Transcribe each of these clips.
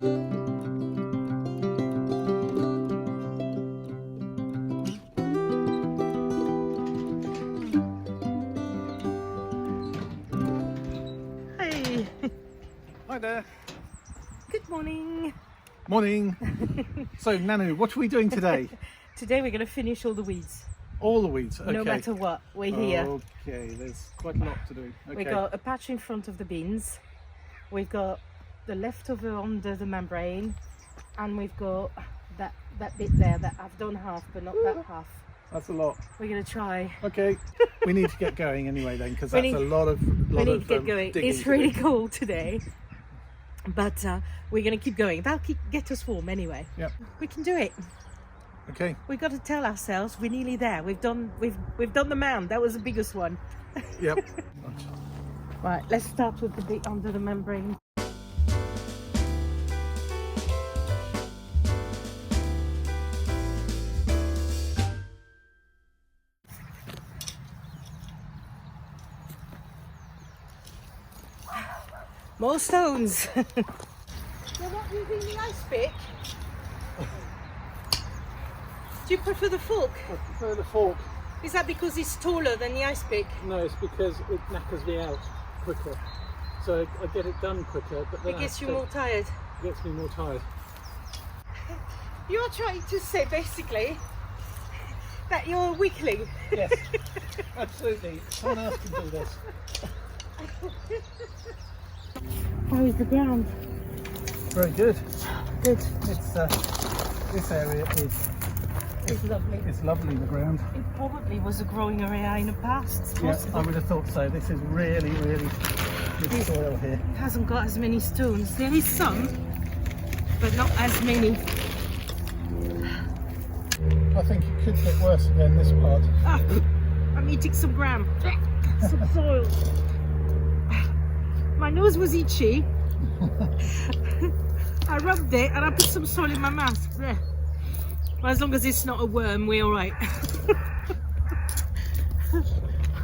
Hey. Hi there. Good morning. Morning. So, Nanu, what are we doing today? Today we're going to finish all the weeds. All the weeds, okay. No matter what, we're here. Okay, there's quite a lot to do. Okay. We've got a patch in front of the bins. We've got the leftover under the membrane. And we've got that bit there that I've done half, but not that half. That's a lot. We're going to try. Okay, we need to get going anyway then, because that's a lot of We need to get going. It's really cold today. But we're going to keep going. That'll get us warm anyway. Yep. We can do it. Okay. We've got to tell ourselves we're nearly there. We've done the mound. That was the biggest one. Yep. Right, let's start with the bit under the membrane. More stones. You're not using the ice pick? Do you prefer the fork? I prefer the fork. Is that because it's taller than the ice pick? No, it's because it knackers me out quicker. So I get it done quicker, but then It gets you more tired. It gets me more tired. You're trying to say basically that you're a weakling. Yes, absolutely. Someone else can do this. How is the ground? Very good. Good. It's this area is It's lovely. it's lovely. The ground. It probably was a growing area in the past. It's Yeah, possible. I would have thought so. This is really, really good soil here. It hasn't got as many stones. There is some, but not as many. I think it could get worse again, this part. Ah, I'm eating some gram. Some soil. My nose was itchy. I rubbed it and I put some soil in my mouth. There. Well, as long as it's not a worm, we're all right.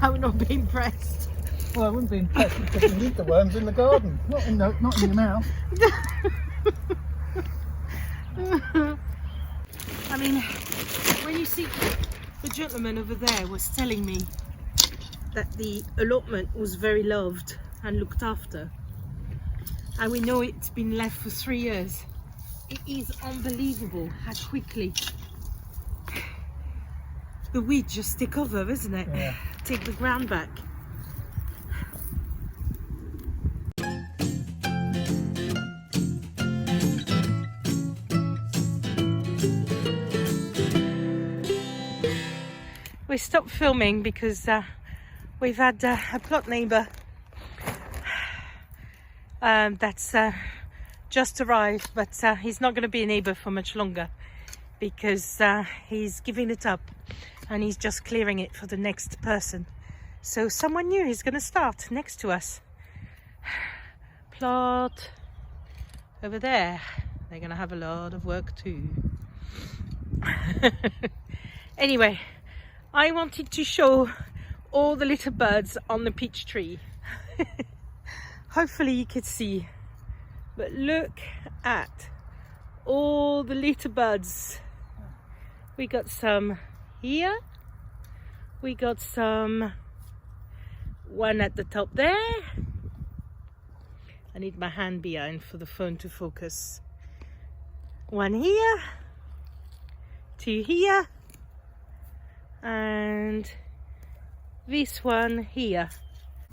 I would not be impressed. Well, I wouldn't be impressed because you need the worms in the garden, not in your mouth. I mean, when you see the gentleman over there was telling me that the allotment was very loved and looked after, and we know it's been left for 3 years. It is unbelievable how quickly the weeds just take over, isn't it? Yeah. Take the ground back. We stopped filming because we've had a plot neighbour that's just arrived, but he's not going to be a neighbour for much longer because he's giving it up and he's just clearing it for the next person. So someone new is going to start next to us. Plot over there. They're going to have a lot of work too. Anyway, I wanted to show all the little birds on the peach tree. Hopefully you could see, but look at all the little birds. We got some here, we got some one at the top there. I need my hand behind for the phone to focus. One here, two here, and this one here.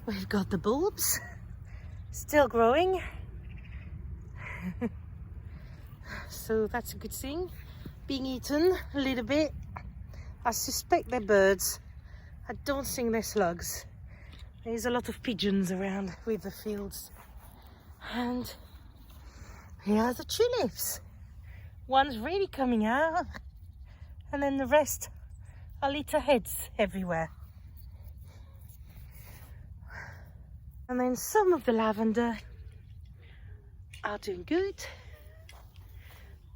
We've got the bulbs still growing. So that's a good thing. Being eaten a little bit. I suspect they're birds. I don't think they're slugs. There's a lot of pigeons around with the fields. And here are the tulips. One's really coming out, and then the rest are little heads everywhere. And then some of the lavender are doing good.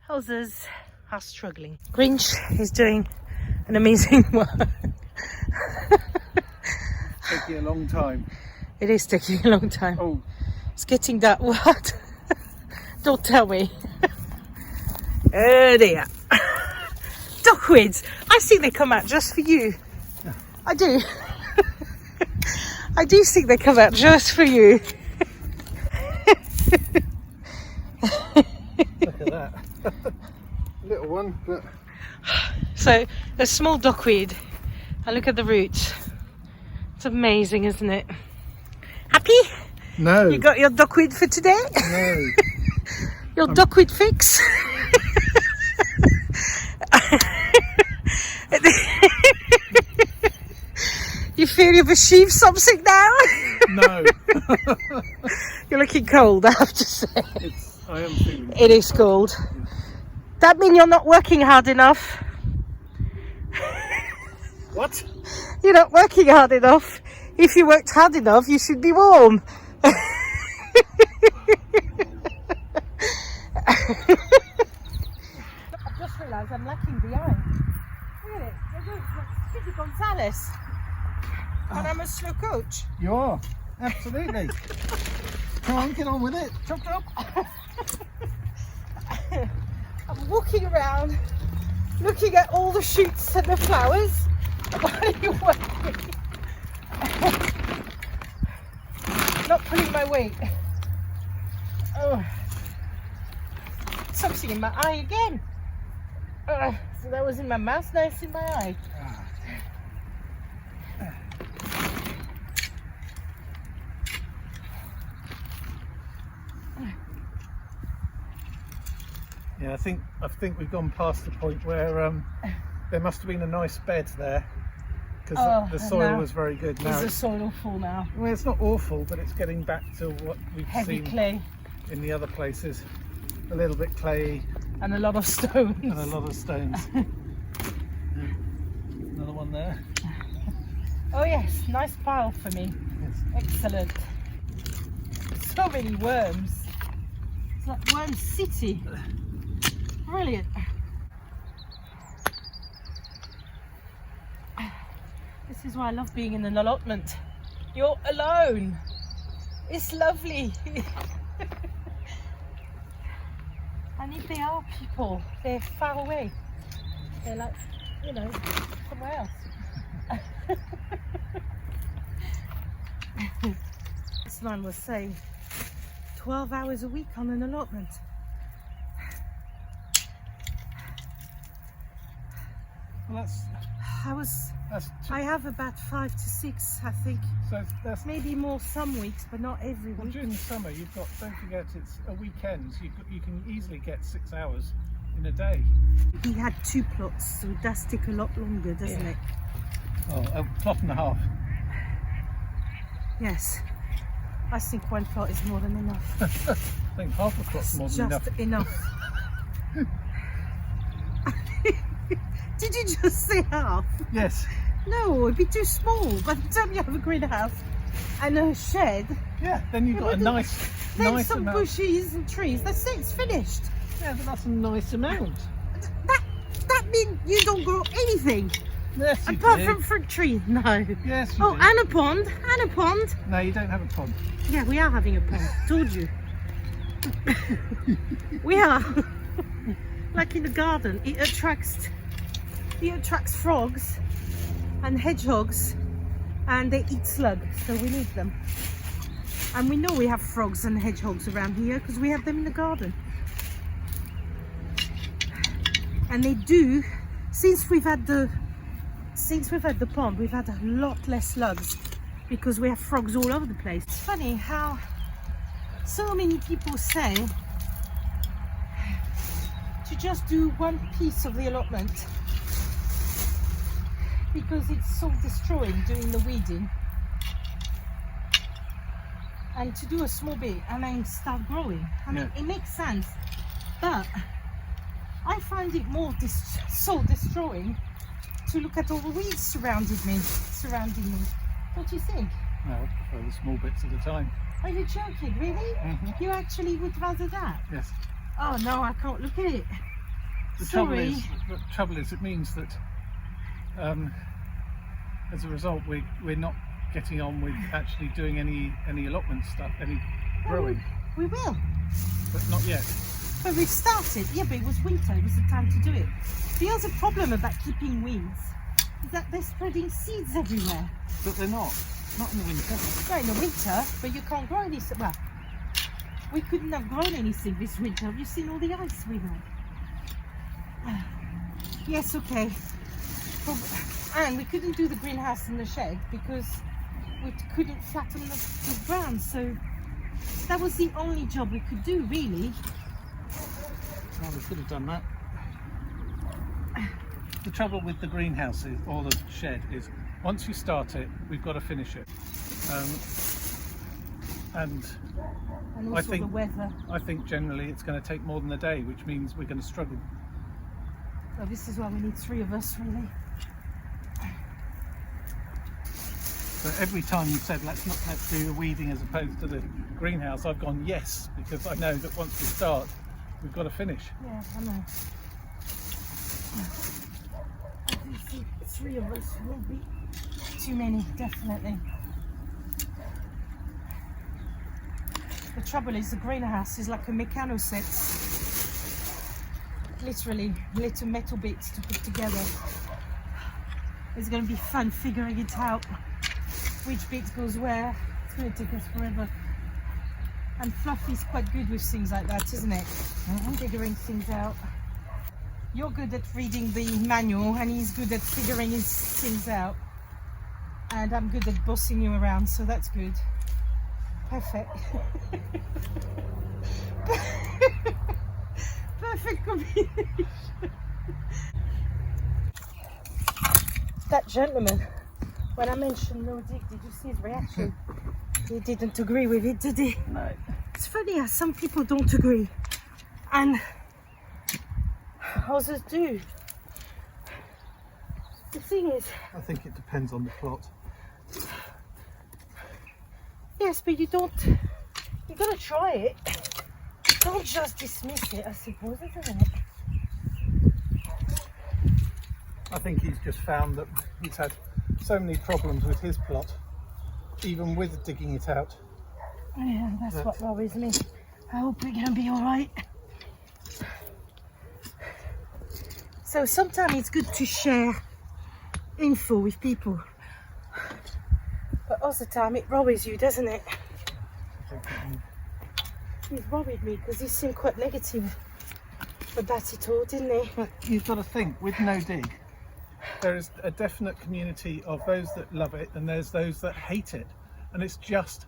Others are struggling. Grinch is doing an amazing work. Taking a long time. It is taking a long time. Oh, It's getting that what? Don't tell me. Oh dear. Duckweeds. I think they come out just for you. Yeah. I do. I do think they come out just for you. Look at that. Little one, but... So, a small duckweed. And look at the roots. It's amazing, isn't it? Happy? No. You got your duckweed for today? No. Your duckweed fix? You feel you've achieved something now? No. You're looking cold, I have to say. I am feeling It is cold. That means you're not working hard enough. What? You're not working hard enough. If you worked hard enough, you should be warm. I've just realised I'm lacking behind. Look at it. They're Speedy Gonzalez. And I'm a slow coach. You are. Absolutely. Come on, get on with it. Chop, chop. I'm walking around, looking at all the shoots and the flowers. While you're working. Not pulling my weight. Oh. Something in my eye again. So that was in my mouth, now it's in my eye. Yeah, I think we've gone past the point where there must have been a nice bed there because the soil was very good. Now Is the soil awful now? well, it's not awful, but it's getting back to what we've Heavy seen clay in the other places. A little bit clayey and a lot of stones. and a lot of stones. Yeah. Another one there. Oh yes, nice pile for me. Yes. Excellent. So many worms. It's like Worm City. Brilliant. This is why I love being in an allotment. You're alone. It's lovely. And if they are people, they're far away. They're like, you know, somewhere else. This man was saying 12 hours a week on an allotment. Well, I have about 5 to 6, I think. so that's Maybe more some weeks, but not every well, week. during the summer you've got. Don't forget, it's a weekend. You can easily get 6 hours in a day. He had 2 plots, so it does take a lot longer, doesn't Yeah. it? Oh, a plot and a half. Yes. I think 1 plot is more than enough. I think half a plot's more than Just enough. Did you just say half? Yes. No, it'd be too small. By the time you have a greenhouse and a shed, Yeah. Then you've got a nice then some amount. bushes and trees. That's it. It's finished. Yeah, but that's a nice amount. That means you don't grow anything Yes, you apart do. from fruit tree. No. Yes, you Oh, do. and a pond. And a pond. No, you don't have a pond. Yeah, we are having a pond. Told you. We are. Like in the garden, it attracts frogs and hedgehogs, and they eat slugs, so we need them. And we know we have frogs and hedgehogs around here because we have them in the garden. And they do, since we've had the pond, we've had a lot less slugs because we have frogs all over the place. It's funny how so many people say to just do one piece of the allotment because it's so destroying doing the weeding, and to do a small bit and then start growing. I mean, it makes sense, but I find it more so destroying to look at all the weeds surrounding me. Don't you think? No, I prefer the small bits at a time. Are you joking? Really? Mhm. You actually would rather that? Yes. Oh no, I can't look at it. The Sorry. trouble is, it means that as a result, we're not getting on with actually doing any allotment stuff, any growing. We will. but not yet. But we've started. Yeah, but it was winter. It was the time to do it. The other problem about keeping weeds is that they're spreading seeds everywhere. But they're not. Not in the winter. Not in the winter, but you can't grow anything. Well, we couldn't have grown anything this winter. Have you seen all the ice we had? Yes, okay. And we couldn't do the greenhouse and the shed because we couldn't flatten the ground. So that was the only job we could do, really. Well, we could have done that. The trouble with the greenhouse or the shed is once you start it, we've got to finish it. And also I think the weather. I think generally it's going to take more than a day, which means we're going to struggle. Well, this is why we need 3 of us, really. So every time you said let's do the weeding as opposed to the greenhouse, I've gone yes, because I know that once we start, we've got to finish. Yeah, I know. I think 3 of us will be too many, definitely. The trouble is the greenhouse is like a mechano set. Literally little metal bits to put together. It's going to be fun figuring it out. Which bit goes where. It's going to take us forever. And Fluffy's quite good with things like that, isn't it? Figuring things out. You're good at reading the manual and he's good at figuring his things out. And I'm good at bossing you around, so that's good. Perfect. Perfect combination. That gentleman, when I mentioned no dig, did you see his reaction? He didn't agree with it, did he? No. It's funny how some people don't agree and others do. The thing is, I think it depends on the plot. yes, but you gotta try it. Don't just dismiss it, I suppose, isn't it? I think he's just found that he's had so many problems with his plot, even with digging it out. Yeah, that's what worries me. I hope we're gonna be alright. So sometimes it's good to share info with people. But other time it worries you, doesn't it? He's worried me because he seemed quite negative about it all, didn't he? But you've got to think, with no dig, there is a definite community of those that love it and there's those that hate it. And it's just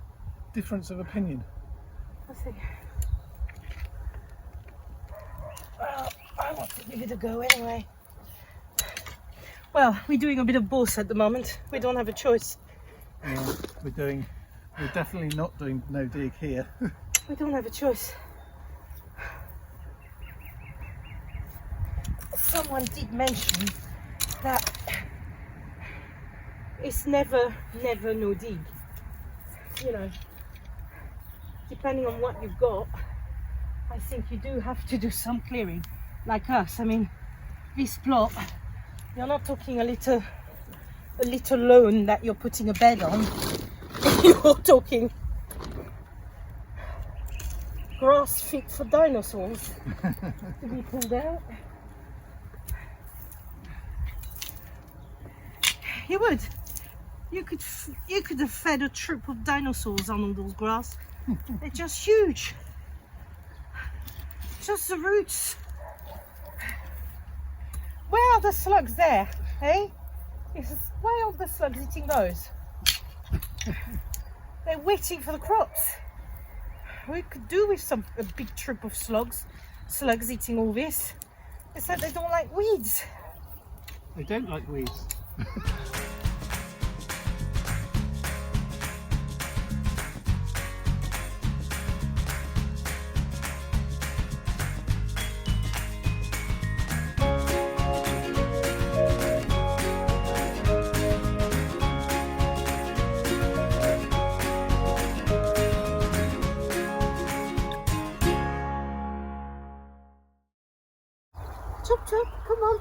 difference of opinion. I think. Well, I want to give it a go anyway. Well, we're doing a bit of both at the moment. We don't have a choice. Yeah, we're definitely not doing no dig here. We don't have a choice. Someone did mention that it's never no dig. You know, depending on what you've got, I think you do have to do some clearing. Like us, I mean, this plot, you're not talking a little lawn that you're putting a bed on. You're talking grass fit for dinosaurs to be pulled out. You would. You could have fed a troop of dinosaurs on all those grass. They're just huge. Just the roots. Where are the slugs there? Hey? Why are the slugs eating those? They're waiting for the crops. We could do with a big troop of slugs eating all this. It's like they don't like weeds. They don't like weeds. Chop chop, come on.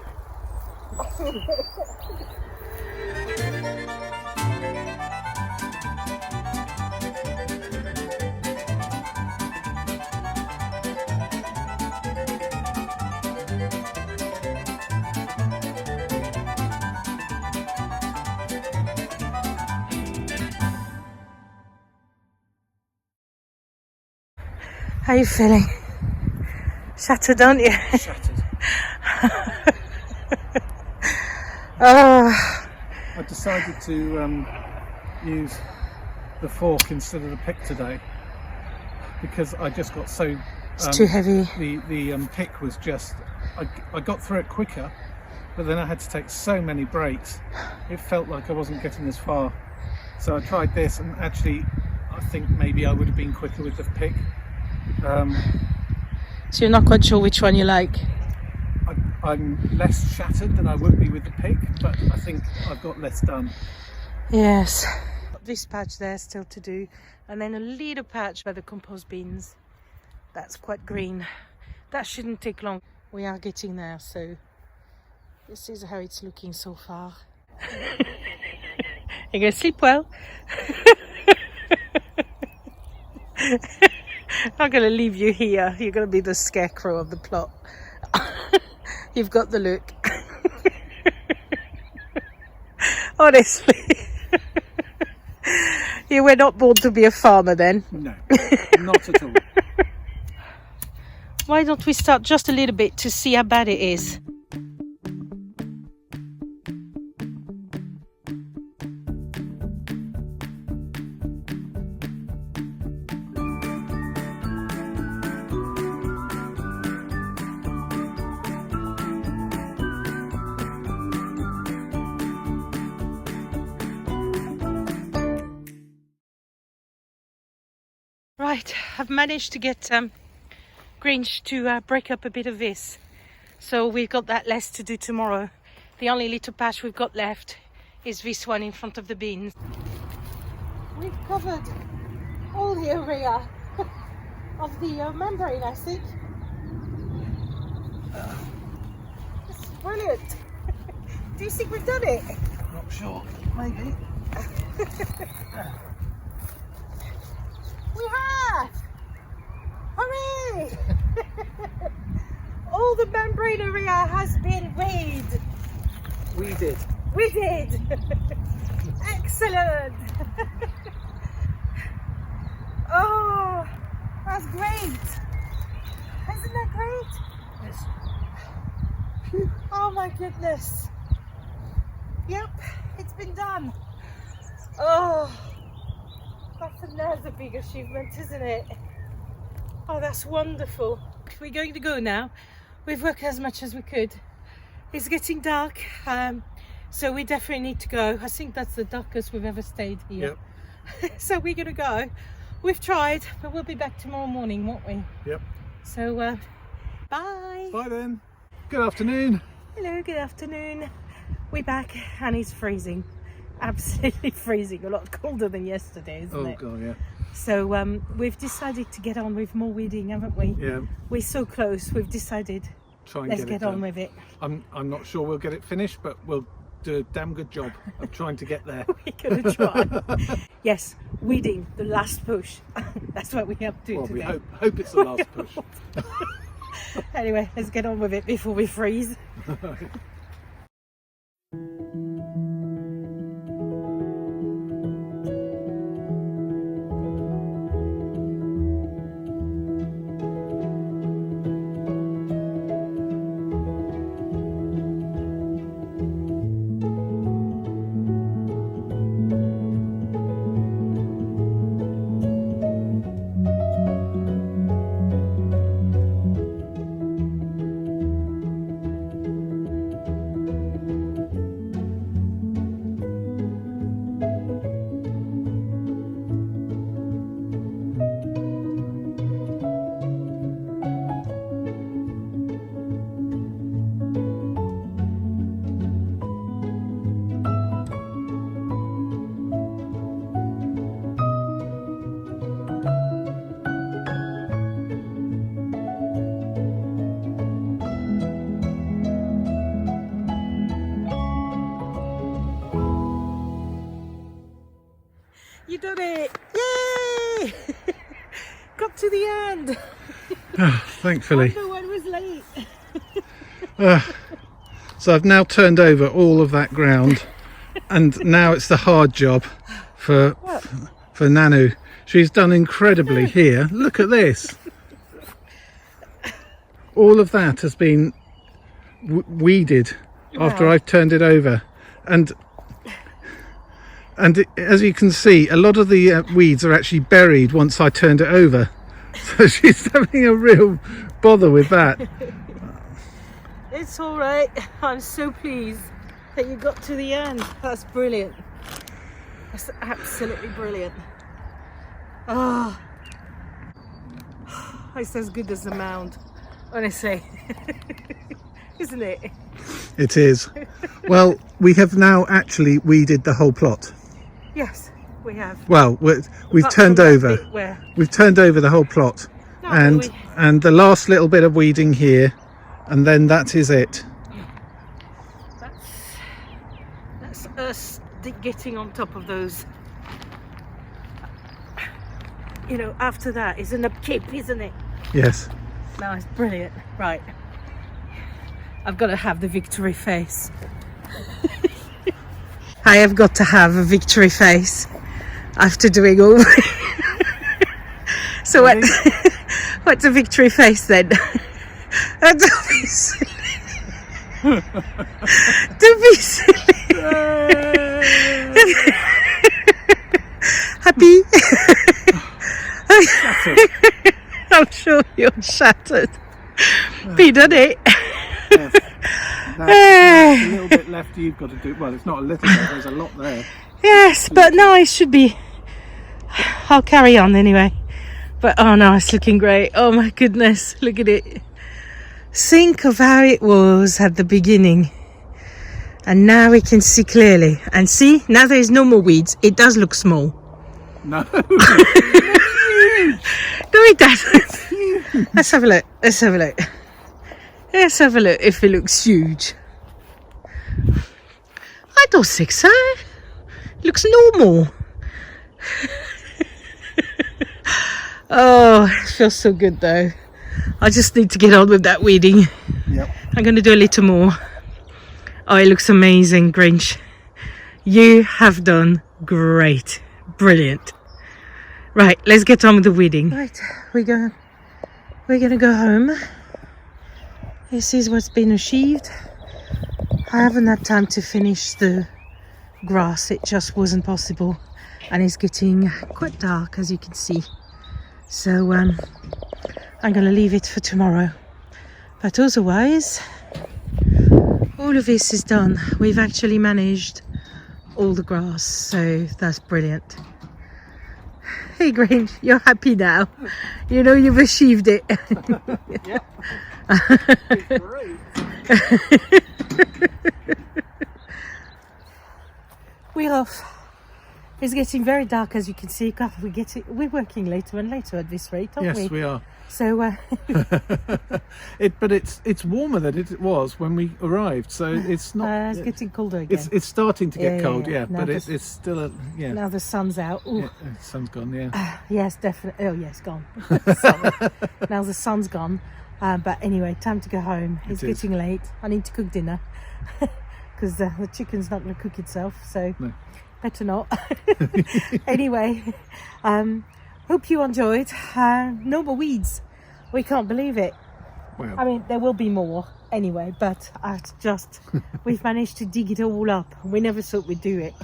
How are you feeling? Shattered, aren't you? Shattered. Oh, I decided to use the fork instead of the pick today because I just got so... it's too heavy. The pick was just... I got through it quicker, but then I had to take so many breaks. It felt like I wasn't getting as far. So I tried this, and actually I think maybe I would have been quicker with the pick. So you're not quite sure which one you like? I'm less shattered than I would be with the pick, but I think I've got less done. Yes. This patch there still to do, and then a little patch by the compost bins. That's quite green. That shouldn't take long. We are getting there, so this is how it's looking so far. You're going to sleep well. I'm going to leave you here. You're going to be the scarecrow of the plot. You've got the look. Honestly. You were not born to be a farmer then? No, not at all. Why don't we start just a little bit to see how bad it is? Right, I've managed to get Grinch to break up a bit of this. So we've got that less to do tomorrow. The only little patch we've got left is this one in front of the bins. We've covered all the area of the membrane, I think. This is brilliant. Do you think we've done it? Not sure. Maybe. We have! Hooray! All the membrane area has been weighed. We did. We did! Excellent! Oh, that's great! Isn't that great? Yes. Oh my goodness! Yep, it's been done. Oh, that's another big achievement, isn't it? Oh, that's wonderful. We're going to go now. We've worked as much as we could. It's getting dark, so we definitely need to go. I think that's the darkest we've ever stayed here. Yep. So we're gonna go. We've tried, but we'll be back tomorrow morning, won't we? Yep. So, bye. Bye then. Good afternoon. Hello, good afternoon. We're back and it's freezing. Absolutely freezing. A lot colder than yesterday, isn't it? Oh god, yeah. So we've decided to get on with more weeding, haven't we? Yeah. We're so close. We've decided let's get on with it. I'm not sure we'll get it finished, but we'll do a damn good job of trying to get there. We're gonna try. Yes, weeding, the last push. That's what we have to do today. We hope it's the last push. Anyway, let's get on with it before we freeze. You done it! Yay! Got to the end. Thankfully. Everyone was late. So I've now turned over all of that ground, and now it's the hard job for Nanu. She's done incredibly here. Look at this. all of that has been weeded after Wow. I've turned it over, and as you can see, a lot of the weeds are actually buried once I turned it over. So she's having a real bother with that. It's all right. I'm so pleased that you got to the end. That's brilliant. That's absolutely brilliant. Oh, it's as good as a mound, honestly. Isn't it? It is. Well, we have now actually weeded the whole plot. Yes, we have. Well, we've Apart turned from that over. bit where... We've turned over the whole plot, No, and the last little bit of weeding here, and then that is it. That's us getting on top of those. You know, after that is an upkeep, isn't it? Yes. No, it's brilliant. Right. I've got to have the victory face. I have got to have a victory face after doing all. So what? What's a victory face then? Don't be silly. Don't be silly. Happy? I'm sure you're shattered. Be done it. Yes. That's a little bit left you've got to do. Well, it's not a little bit, there's a lot there. Yes, but no, it should be. I'll carry on anyway. But oh no, it's looking great. Oh my goodness, look at it. Think of how it was at the beginning. And now we can see clearly. And see, now there's no more weeds. It does look small. No. No, it doesn't. Let's have a look. Let's have a look. Let's have a look if it looks huge. I don't think so. It looks normal. Oh, it feels so good though. I just need to get on with that weeding. Yep. I'm going to do a little more. Oh, it looks amazing, Grinch. You have done great. Brilliant. Right, let's get on with the weeding. Right, we're going to go home. This is what's been achieved. I haven't had time to finish the grass. It just wasn't possible. And it's getting quite dark, as you can see. So I'm going to leave it for tomorrow. But otherwise, all of this is done. We've actually managed all the grass, so that's brilliant. Hey Grange, you're happy now. You know you've achieved it. Yeah. It's great. We're off. It's getting very dark, as you can see. God, we're working later and later at this rate, aren't we? Yes, we are. So, But it's warmer than it was when we arrived, so it's not. it's getting colder again. It's starting to get cold, yeah, Now but it's still yeah. Now the sun's out. Ooh. Yeah, the sun's gone, yeah. Yes, definitely. Oh, yes, gone. Sorry. Now the sun's gone. But anyway, time to go home. It's getting late. I need to cook dinner because the chicken's not going to cook itself, so No. better not. Anyway, hope you enjoyed. No more weeds. We can't believe it. Well, I mean, there will be more anyway, but we've managed to dig it all up. We never thought we'd do it.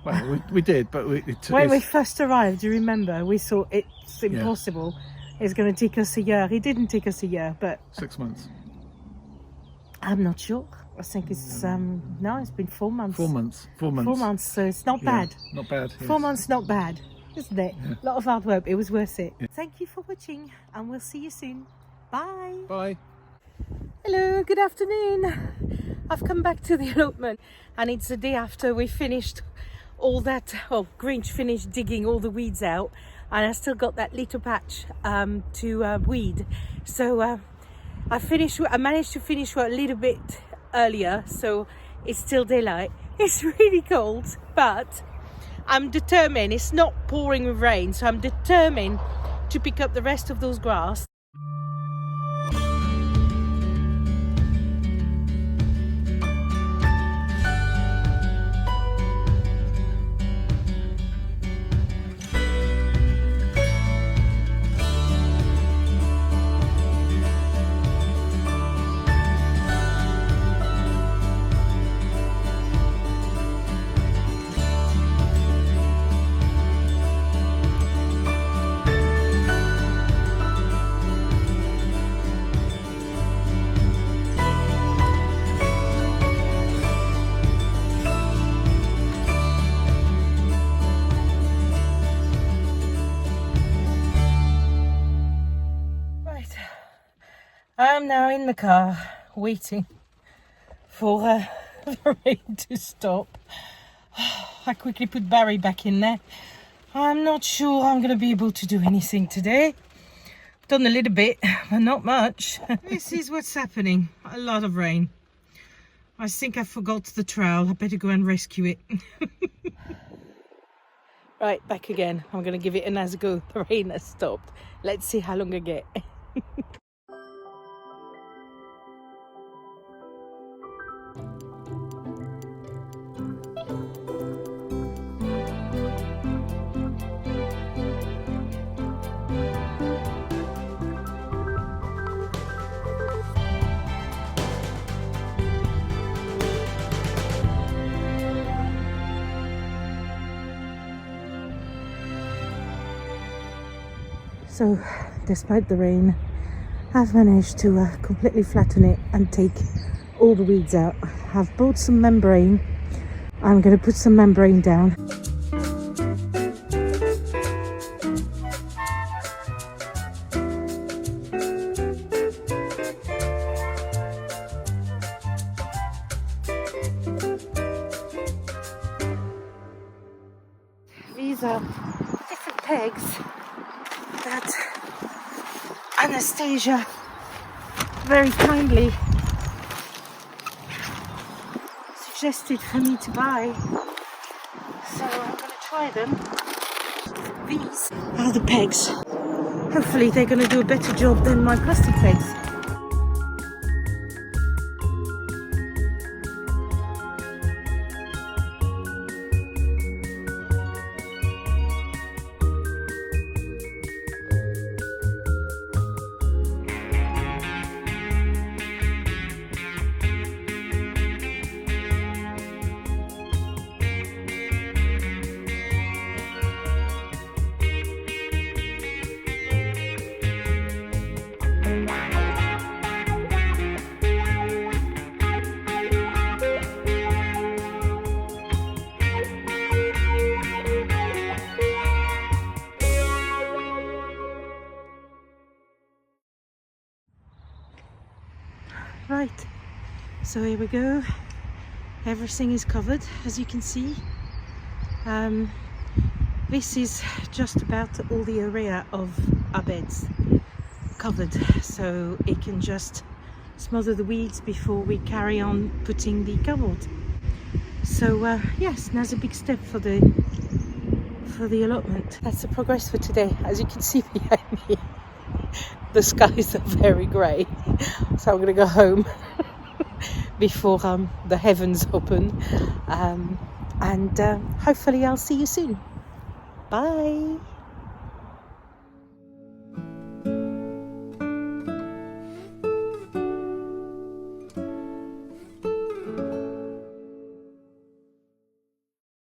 well, we did, but When we first arrived, do you remember, we thought it's impossible. It's going to take us a year. It didn't take us a year, but 6 months. I'm not sure. I think it's no, it's been 4 months. 4 months. 4 months. 4 months, so it's not bad. Not bad. 4 months, not bad, isn't it? Yeah. A lot of hard work. It was worth it. Yeah. Thank you for watching, and we'll see you soon. Bye. Bye. Hello, good afternoon. I've come back to the allotment, and it's the day after we finished all that. Oh, Grinch finished digging all the weeds out, and I still got that little patch to weed. So I managed to finish work a little bit earlier, so it's still daylight. It's really cold, but I'm determined. It's not pouring with rain, so I'm determined to pick up the rest of those grass. I'm now in the car waiting for the rain to stop. I quickly put Barry back in there. I'm not sure I'm going to be able to do anything today. Done a little bit, but not much. This is what's happening. A lot of rain. I think I forgot the trowel. I better go and rescue it. Right, back again. I'm going to give it another go. The rain has stopped. Let's see how long I get. So, despite the rain, I've managed to completely flatten it and take all the weeds out. I've bought some membrane. I'm going to put some membrane down. These are different pegs that Anastasia very kindly suggested for me to buy, so I'm going to try them. These are the pegs. Hopefully they're going to do a better job than my plastic pegs. Right, so here we go. Everything is covered, as you can see. This is just about all the area of our beds covered, so it can just smother the weeds before we carry on putting the cobalt. So yes, now's a big step for the allotment. That's the progress for today. As you can see behind me, the skies are very grey, so I'm going to go home before the heavens open, and hopefully I'll see you soon. Bye.